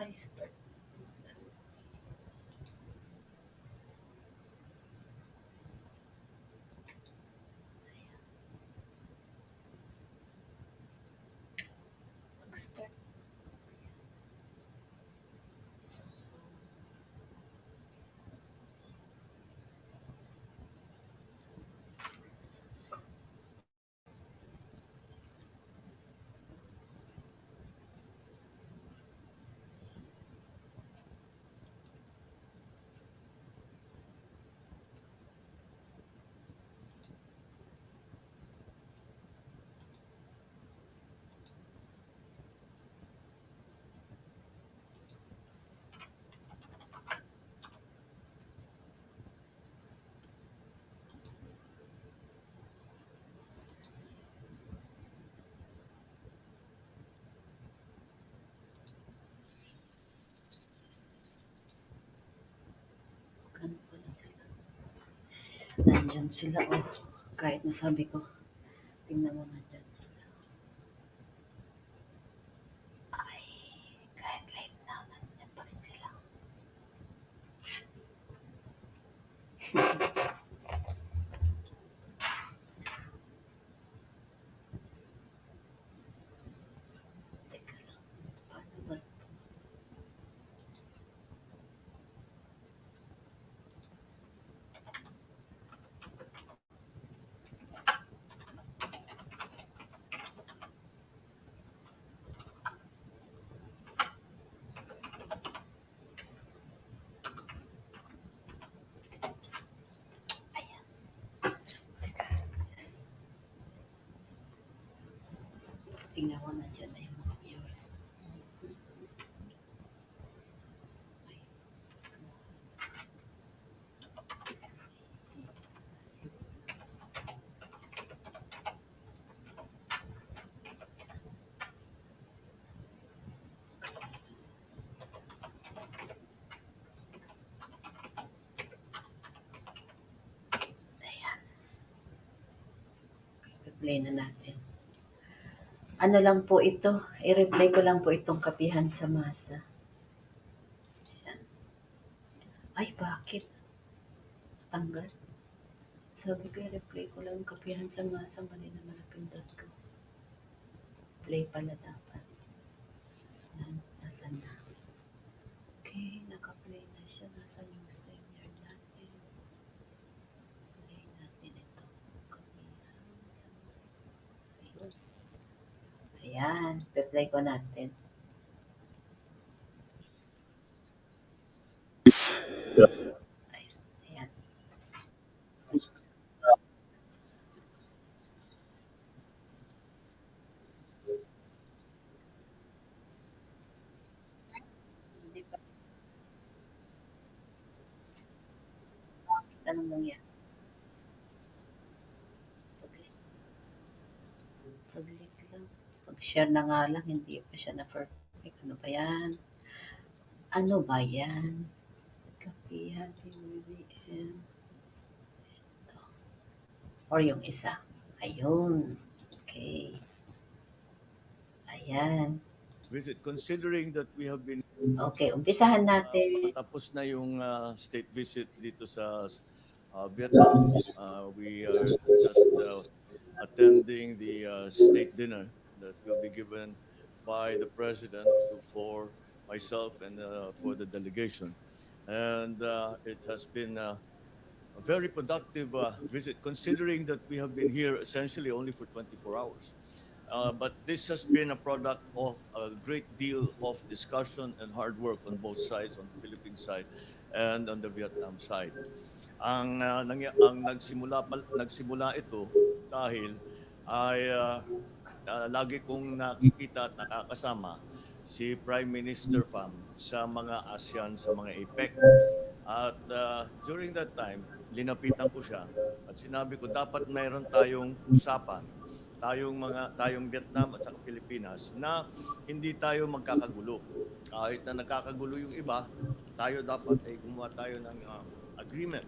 I start. Mag-start. Ano pala sila? Nandyan sila, oh. Kahit nasabi ko, tingnan mo nandyan sila. Ay, kahit live na, nandyan pa rin sila. Teka lang, paano ba? Ayan. Teka, yes. Tingnan mo nandyan na yung mga viewers. Ayan. I-play na natin. Ano lang po ito, i-reply ko lang po itong kapihan sa masa. Ayan. Ay, bakit? Tanggal. Sabi ko, i-reply ko lang kapihan sa masa, mali naman ang pindot ko. Play pala dapat. Ayan, nasan na? Okay, naka-play na siya. Nasa yung StreamYard natin. Play natin ito. Kapihan sa masa. Ayun. Ayan, pe-play ko natin. Ayan. Hindi pa. Anong nangyari? Saglit. Saglit lang. Pag-share na nga lang, hindi pa siya na-perfect. Ano ba yan? Ano ba yan? Kapihan, PBBM. Or yung isa. Ayun. Okay. Ayan. Visit, considering that we have been Okay, umpisahan natin. tapos na yung state visit dito sa Vietnam. We are just attending the state dinner that will be given by the president for myself and for the delegation. And it has been a very productive visit, considering that we have been here essentially only for 24 hours. But this has been a product of a great deal of discussion and hard work on both sides, on the Philippine side and on the Vietnam side. Ang nagsimula ito dahil ay lagi kong nakikita at nakakasama si Prime Minister Pham sa mga ASEAN, sa mga APEC. At during that time, linapitan ko siya at sinabi ko dapat mayroon tayong usapan, tayong Vietnam at saka Pilipinas, na hindi tayo magkakagulo. Kahit na nagkakagulo yung iba, tayo dapat ay gumawa tayo ng agreement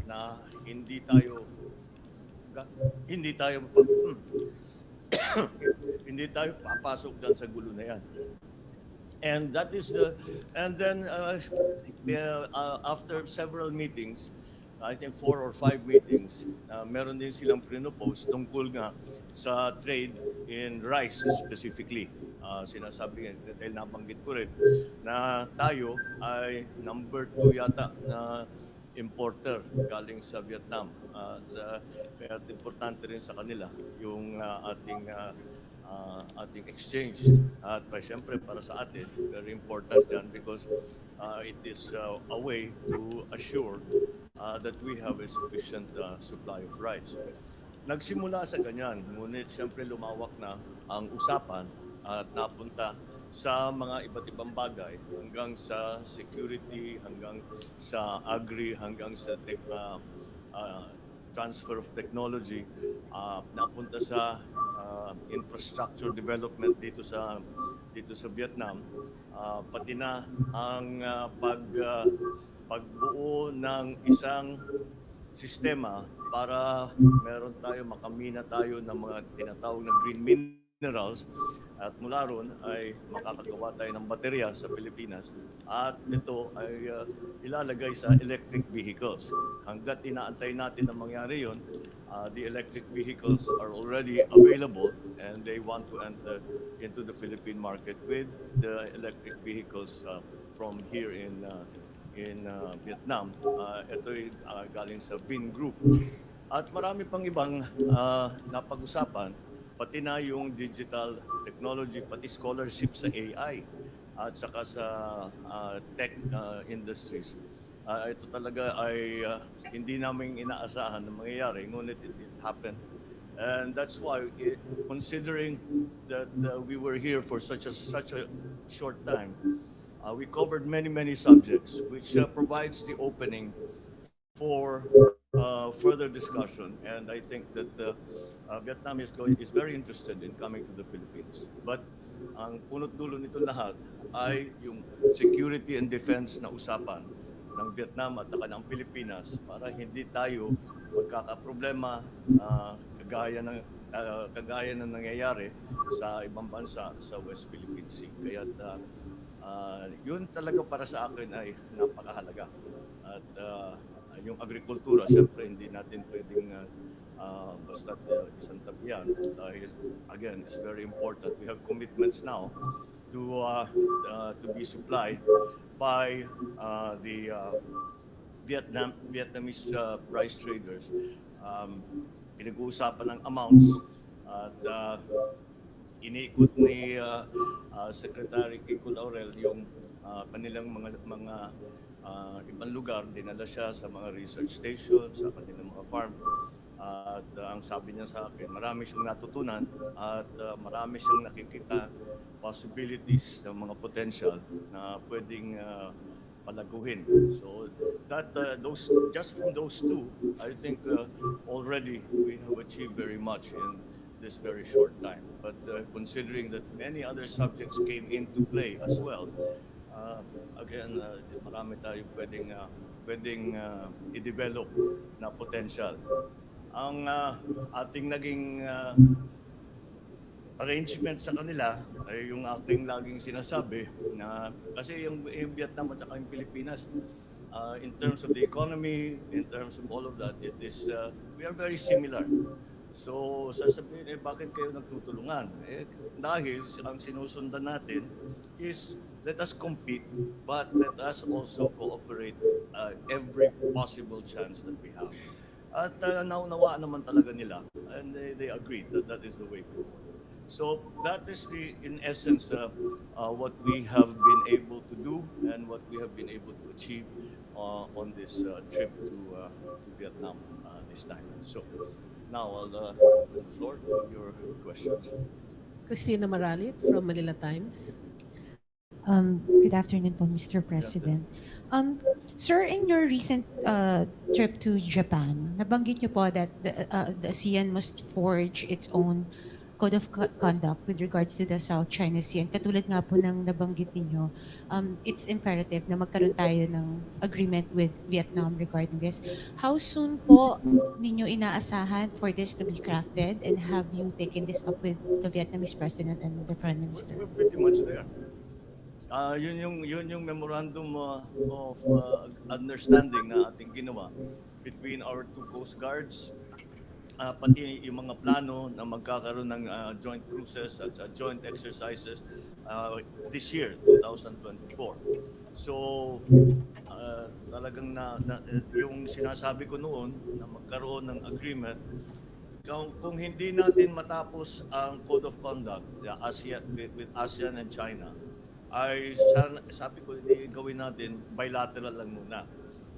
na hindi tayo hindi tayo papasok dyan sa gulo na yan. And that is and then after several meetings, I think 4 or 5 meetings, meron din silang pinopose tungkol nga sa trade in rice specifically. Sinasabi nga, dahil nabanggit ko rin na tayo ay number 2 yata na importer galing sa Vietnam. Kaya importante rin sa kanila yung ating exchange. At syempre para sa atin, very important yan because it is a way to assure that we have a sufficient supply of rice. Nagsimula sa ganyan, ngunit syempre lumawak na ang usapan at napunta sa mga iba't ibang bagay hanggang sa security, hanggang sa agri, hanggang sa transfer of technology, napunta sa infrastructure development dito sa Vietnam, pati na ang pagbuo ng isang sistema para meron tayo, makamina tayo ng mga tinatawag na green minerals at mula ron ay makakagawa tayo ng baterya sa Pilipinas at ito ay ilalagay sa electric vehicles. Hanggat inaantay natin na mangyari yun, the electric vehicles are already available and they want to enter into the Philippine market with the electric vehicles from here in Vietnam. Ito'y galing sa Vin Group. At marami pang ibang napag-usapan, pati na yung digital technology, pati scholarship sa AI at saka sa tech industries. Ito talaga ay hindi namin inaasahan na mangyayari, ngunit it happened. And that's why, considering that we were here for such a short time, we covered many subjects, which provides the opening for further discussion. And I think that Vietnam is very interested in coming to the Philippines. But ang punot dulo nito lahat ay yung security and defense na usapan ng Vietnam at ng Pilipinas para hindi tayo magkakaproblema kagaya ng nangyayari sa ibang bansa sa West Philippine Sea. Kaya yun talaga para sa akin ay napakahalaga. At yung agrikultura, siyempre hindi natin pwedeng basta isang tabihan dahil again, it's very important. We have commitments now to be supplied by the Vietnamese rice traders. Pinag-uusapan ng amounts at iniikot ni Secretary Kiko Laurel yung kanilang mga ibang lugar, dinala siya sa mga research stations, sa kanilang mga farm. At ang sabi niya sa akin, marami siyang natutunan at marami siyang nakikita possibilities ng mga potential na pwedeng palaguhin. So that just from those two, I think already we have achieved very much in this very short time. But considering that many other subjects came into play as well, again, marami tayong pwedeng i-develop na potential. Ang ating naging arrangement sa kanila ay yung ating laging sinasabi na kasi yung Vietnam at saka yung Pilipinas, in terms of the economy, in terms of all of that, it is we are very similar. So sasabihin, bakit kayo nagtutulungan? Dahil ang sinusundan natin is let us compete, but let us also cooperate every possible chance that we have. At naunawaan naman talaga nila, and they agreed that that is the way forward. So that is in essence what we have been able to do and what we have been able to achieve on this trip to Vietnam this time. So now I'll open the floor to your questions. Christina Maralit from Manila Times. Good afternoon po, Mr. President. Sir, in your recent trip to Japan, nabanggit niyo po that the ASEAN must forge its own code of conduct with regards to the South China Sea. And katulad nga po ng nabanggit ninyo, it's imperative na magkaroon tayo ng agreement with Vietnam regarding this. How soon po ninyo inaasahan for this to be crafted, and have you taken this up with the Vietnamese President and the Prime Minister? We're pretty much there. Yun yung memorandum of understanding na ating ginawa between our two coast guards, pati yung mga plano na magkakaroon ng joint cruises at joint exercises this year, 2024. So, talagang yung sinasabi ko noon na magkaroon ng agreement, kung hindi natin matapos ang Code of Conduct with ASEAN and China, ay sabi ko, hindi gawin natin bilateral lang muna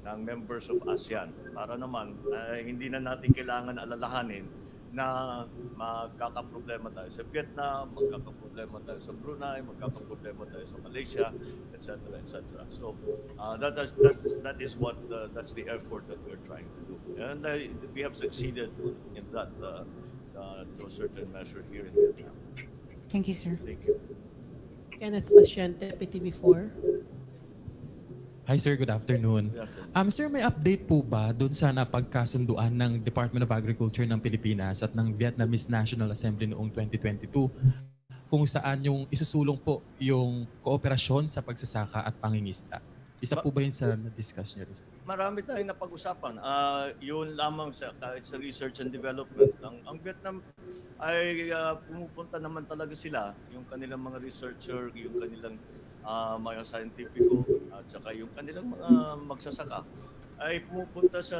ng members of ASEAN para naman hindi na natin kailangan alalahanin na magkakaproblema tayo sa Vietnam, magkakaproblema tayo sa Brunei, magkakaproblema tayo sa Malaysia, etc. etc. So that is what that's the effort that we're trying to do, and we have succeeded in that to a certain measure here in Vietnam. Thank you, sir. Thank you. Kenneth Pasyente, PTV4. Hi sir, good afternoon. Good afternoon. Sir, may update po ba dun sa napagkasunduan ng Department of Agriculture ng Pilipinas at ng Vietnamese National Assembly noong 2022 kung saan yung isusulong po yung kooperasyon sa pagsasaka at pangingisda? Isa po ba yun sa na-discuss nyo rin? Marami tayong napag-usapan. Yun lamang kahit sa research and development. Ang Vietnam ay pumupunta naman talaga sila, yung kanilang mga researcher, yung kanilang mga scientifico, at saka yung kanilang mga magsasaka ay pumupunta sa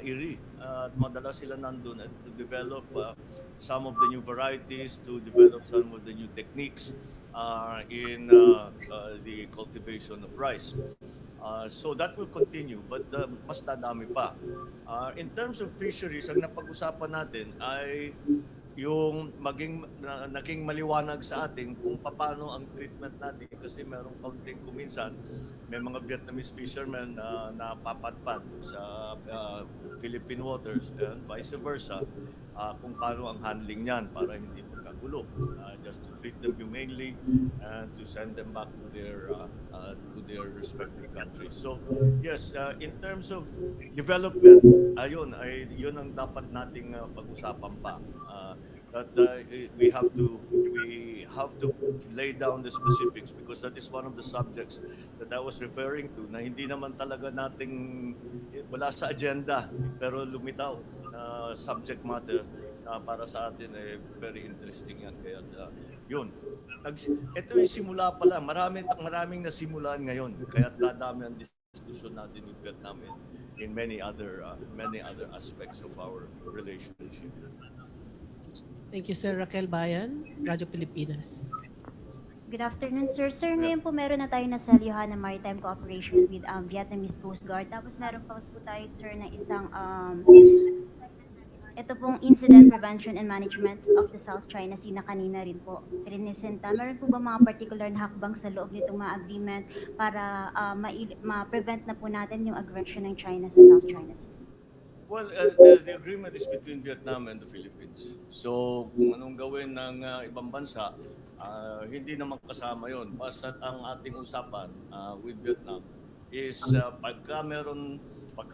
IRI at madalas sila nandun to develop some of the new varieties, to develop some of the new techniques in the cultivation of rice. So that will continue, but mas dadami pa. In terms of fisheries, ang napag-usapan natin ay yung naging maliwanag sa atin kung paano ang treatment natin, kasi merong kaunting kuminsan may mga Vietnamese fishermen na napapadpad sa Philippine waters and vice versa, kung paano ang handling niyan para hindi magkagulo, just to treat them humanely and to send them back to their respective countries. So yes, in terms of development, yun ang dapat nating pag-usapan pa. That we have to lay down the specifics, because that is one of the subjects that I was referring to na hindi naman talaga nating wala sa agenda pero lumitaw na subject matter para sa atin ay very interesting yan. Kaya yun. Ito yung simula pa lang. Maraming nasimulan ngayon. Kaya dadami ang diskusyon natin in Vietnam in many other aspects of our relationship. Thank you, Sir. Raquel Bayan, Radyo Pilipinas. Good afternoon, sir. Sir, ngayon po meron na tayo nasalihan ng maritime cooperation with Vietnamese Coast Guard. Tapos meron pa po tayo, sir, na isang ito pong Incident Prevention and Management of the South China Sea na kanina rin po pinisinta. Meron po ba mga particular na hakbang sa loob nitong mga agreement para ma-prevent na po natin yung aggression ng China sa South China Sea? Well, the agreement is between Vietnam and the Philippines. So, kung anong gawin ng ibang bansa, hindi naman kasama yon. Basta ang ating usapan with Vietnam is pagka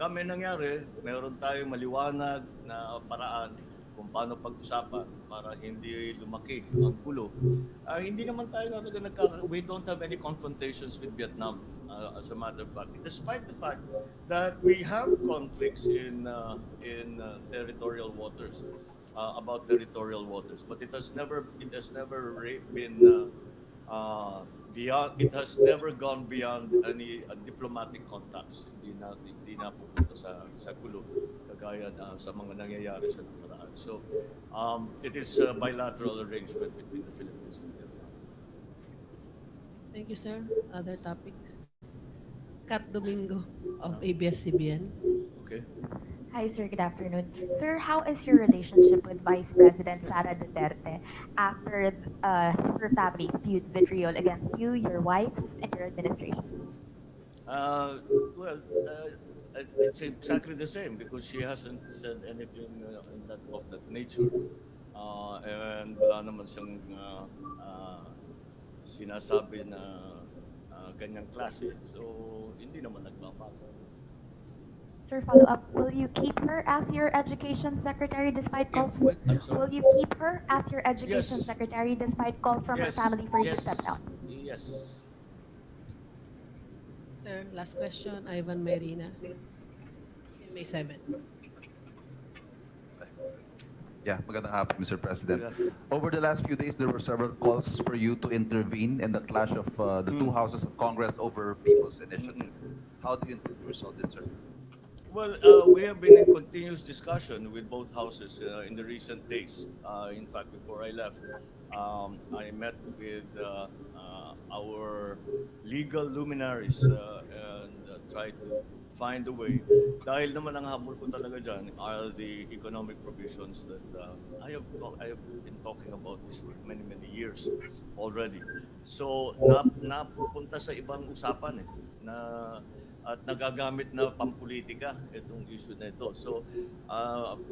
may nangyari, meron tayong maliwanag na paraan kung paano pag-usapan para hindi lumaki ang gulo. Hindi naman tayo we don't have any confrontations with Vietnam, as a matter of fact, despite the fact that we have conflicts in territorial waters, about territorial waters, but it has never been beyond. It has never gone beyond any diplomatic contacts. Hindi na pupunta sa gulo kagaya sa mga nangyayari sa nakaraan. So it is a bilateral arrangement between the Philippines and Vietnam. Thank you, sir. Other topics? Kat Domingo of ABS-CBN. Okay. Hi, sir. Good afternoon. Sir, how is your relationship with Vice President Sara Duterte after her family spewed vitriol against you, your wife, and your administration? Well, it's exactly the same because she hasn't said anything of that nature. And wala naman siyang sinasabi na ganyang klase. So, hindi naman nagbabago. Sir, follow up. Will you keep her as your education secretary despite calls? I'm sorry? Will you keep her as your education Yes. secretary despite calls from her family for you to Yes. step down? Yes. Sir, last question, Ivan Mayrina. In May 7. Yeah, magandang hapon, Mr. President. Good afternoon. Over the last few days, there were several calls for you to intervene in the clash of the two houses of Congress over People's Initiative. How do you intend to resolve this, sir? Well, we have been in continuous discussion with both houses in the recent days. In fact, before I left, I met with our legal luminaries and tried to find a way. Dahil naman ang habol ko talaga dyan are the economic provisions that I have been talking about this for many, many years already. So, napupunta sa ibang usapan na at nagagamit na pampolitika itong issue na ito. So,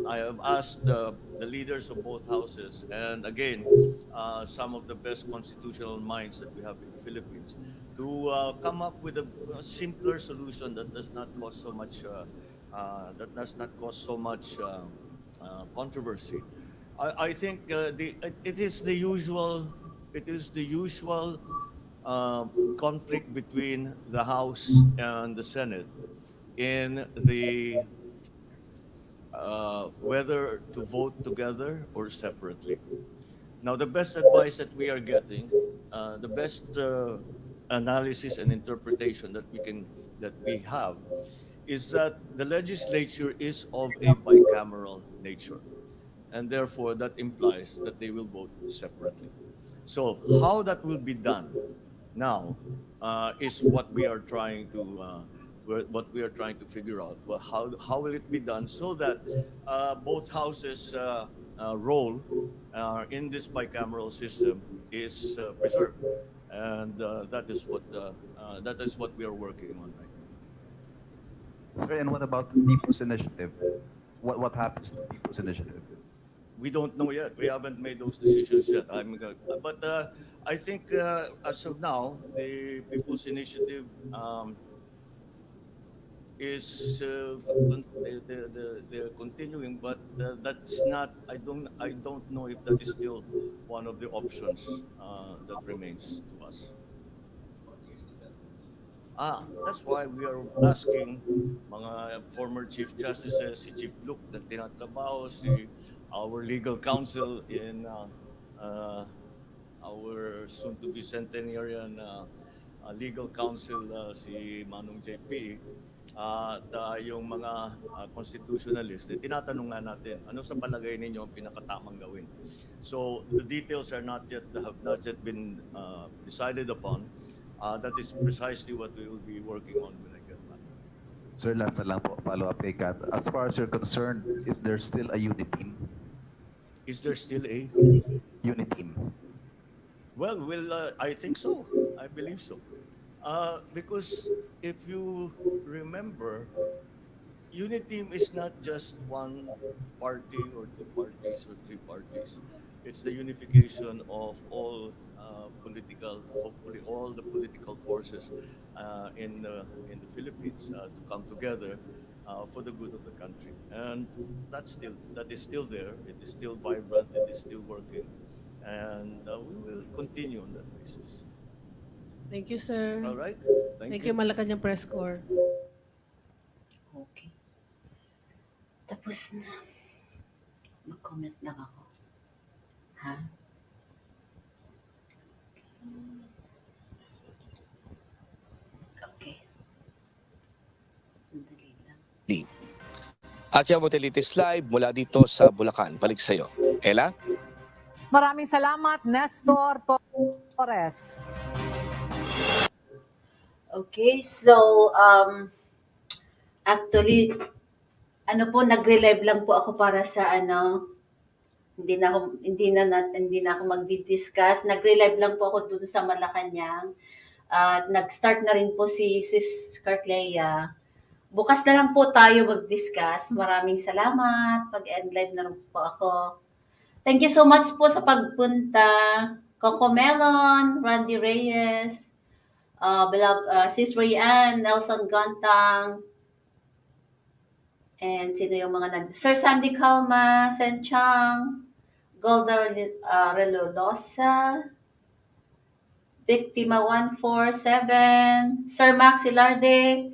I have asked the leaders of both houses and again, some of the best constitutional minds that we have in the Philippines to come up with a simpler solution that does not cause so much controversy. I think it is the usual conflict between the House and the Senate in the whether to vote together or separately. Now, the best advice that we are getting, the best analysis and interpretation that we have, is that the legislature is of a bicameral nature, and therefore that implies that they will vote separately. So, how that will be done now is what we are trying to figure out. Well, how will it be done so that both houses' role in this bicameral system is preserved, and that is what we are working on right now. Sir, and what about the People's Initiative? What happens to the People's Initiative? We don't know yet. We haven't made those decisions yet. But I think as of now, the People's Initiative is they're continuing, but that's not. I don't know if that is still one of the options that remains to us. That's why we are asking mga former Chief Justices, si Chief Luke na tinatrabaho, our legal counsel in our soon-to-be centenarian legal counsel, si Manong JP, at yung mga constitutionalists, tinatanong nga natin, ano sa palagay ninyo ang pinakatamang gawin? So the details have not yet been decided upon. That is precisely what we will be working on when I get back. Sir, last na lang po, follow-up kay Kat. As far as you're concerned, is there still a unit team? Is there still a Unit team. Well, I think so. I believe so. Because if you remember, unit team is not just one party or two parties or three parties. It's the unification of all hopefully all the political forces in the Philippines to come together for the good of the country. And that is still there. It is still vibrant. It is still working, and we will continue on that basis. Thank you, sir. All right. Thank you, Malacanang Press Corps. Okay. Tapos na. Mag-comment lang ako. Ha? Okay. Sandali lang. At yung Utilities Live mula dito sa Bulacan. Balik sa'yo. Ella? Maraming salamat, Nestor Torres. Okay, so actually nagre-live lang po ako para sa hindi na ako magdi-discuss. Nagre-live lang po ako dun sa Malacanang. At nag-start na rin po si Sis Carcleia. Bukas na lang po tayo mag-discuss. Maraming salamat. Pag-end live na rin po ako. Thank you so much po sa pagpunta. Coco Melon, Randy Reyes, Sis Rayanne, Nelson Gontang, and sino yung mga Sir Sandy Calma, Sen Chang, Golda Relolosa, Biktima 147, Sir Max Ilarde,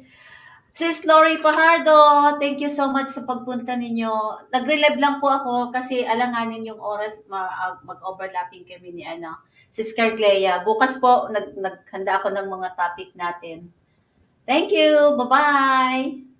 Sis Lori Pajardo, thank you so much sa pagpunta ninyo. Nag-relive lang po ako kasi alanganin yung oras, mag-overlapping kami ni Sis Carglea. Bukas po, naghanda ako ng mga topic natin. Thank you. Bye-bye.